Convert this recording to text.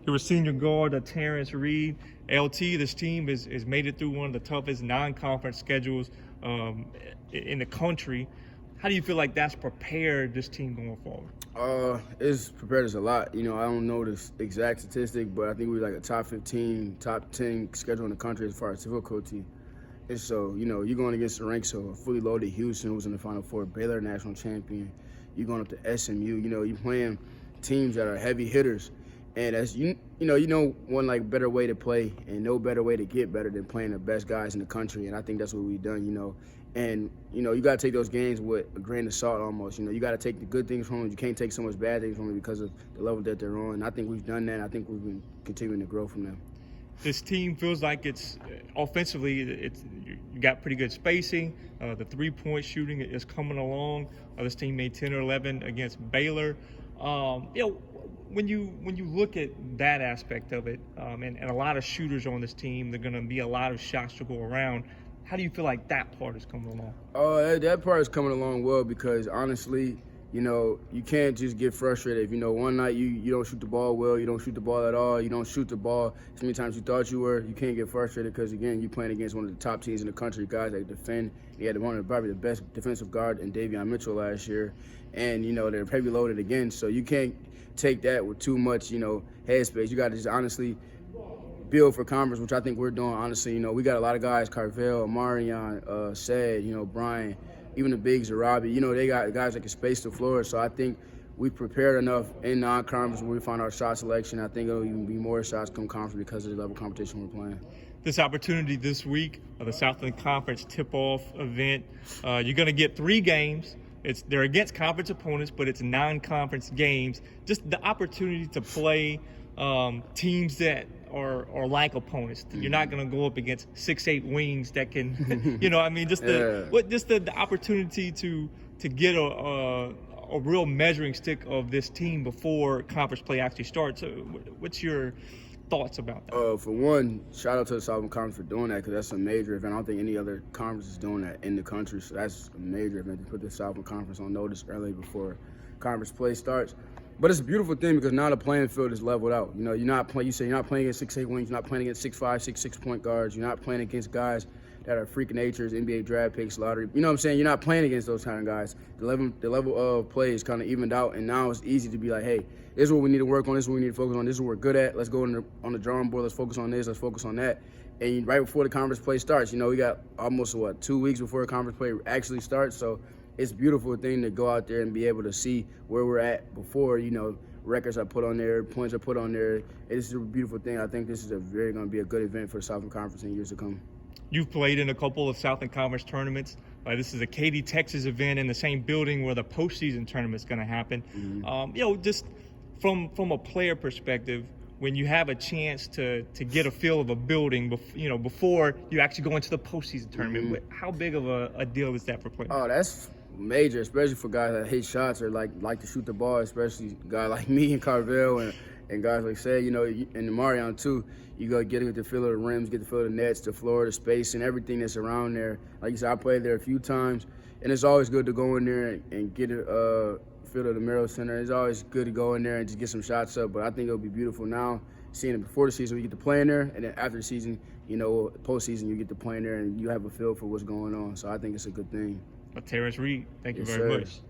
You're a senior guard, LaTerrance Reed. LT, this team has made it through one of the toughest non-conference schedules in the country. How do you feel like that's prepared this team going forward? It's prepared us a lot. You know, I don't know the exact statistic, but I think we're like a top 15, top 10 schedule in the country as far as difficulty. And so, you know, you're going against the ranks of a fully loaded Houston, who was in the Final Four, Baylor national champion. You're going up to SMU. You know, you're playing teams that are heavy hitters. And as you know one like better way to play and no better way to get better than playing the best guys in the country. And I think that's what we've done, you know. And, you know, you got to take those games with a grain of salt almost. You know, you got to take the good things from them. You can't take so much bad things from them because of the level that they're on. And I think we've done that. I think we've been continuing to grow from them. This team feels like it's offensively, you got pretty good spacing. The three-point shooting is coming along. This team made 10 or 11 against Baylor. You know, when you look at that aspect of it, and a lot of shooters on this team, there are going to be a lot of shots to go around. How do you feel like that part is coming along? That part is coming along well because honestly, you know, you can't just get frustrated. If, you know, one night you don't shoot the ball well, you don't shoot the ball at all, you don't shoot the ball as many times you thought you were, you can't get frustrated because, again, you're playing against one of the top teams in the country, guys that defend. He had one of probably the best defensive guard in Davion Mitchell last year. And, you know, they're heavy loaded again, so you can't take that with too much, you know, headspace. You got to just honestly build for conference, which I think we're doing, honestly. You know, we got a lot of guys, Carvel, Amarion, Said, you know, Brian, even the bigs, Robbie, you know, they got guys that can space the floor. So I think we prepared enough in non-conference when we find our shot selection. I think it'll even be more shots come conference because of the level of competition we're playing. This opportunity this week, the Southland Conference Tip-Off event, you're going to get 3 games. They're against conference opponents, but it's non-conference games. Just the opportunity to play teams that are like opponents. You're not going to go up against 6'8" wings that can, you know, I mean, just the opportunity to get a real measuring stick of this team before conference play actually starts. So what's your thoughts about that? For one, shout out to the Southern Conference for doing that because that's a major event. I don't think any other conference is doing that in the country, so that's a major event to put the Southern Conference on notice early before conference play starts. But it's a beautiful thing because now the playing field is leveled out. You know, you're not playing against 6'8" wings, you're not playing against 6'5", 6'6" point guards, you're not playing against guys that are freak natures, NBA draft picks, lottery. You know what I'm saying? You're not playing against those kind of guys. The level of play is kind of evened out, and now it's easy to be like, hey, this is what we need to work on, this is what we need to focus on, this is what we're good at. Let's go on the drawing board, let's focus on this, let's focus on that. And right before the conference play starts, you know, we got almost, 2 weeks before the conference play actually starts, so it's a beautiful thing to go out there and be able to see where we're at before, you know, records are put on there, points are put on there. It is a beautiful thing. I think this is going to be a good event for the Southern Conference in years to come. You've played in a couple of Southern Conference tournaments. This is a Katy, Texas event in the same building where the postseason tournament's going to happen. You know, just from a player perspective, when you have a chance to get a feel of a building, you know, before you actually go into the postseason tournament, how big of a deal is that for players? Oh, that's major, especially for guys that hate shots or like to shoot the ball, especially a guy like me and Carvel and guys like Say, you know, and Marion too. You go get the feel of the rims, get the feel of the nets, the floor, the space, and everything that's around there. Like you said, I played there a few times, and it's always good to go in there and get a feel of the Merrill Center. It's always good to go in there and just get some shots up, but I think it'll be beautiful now, seeing it before the season, we get to play in there, and then after the season, you know, postseason, you get to play in there, and you have a feel for what's going on. So I think it's a good thing. LaTerrance Reed, thank you very much.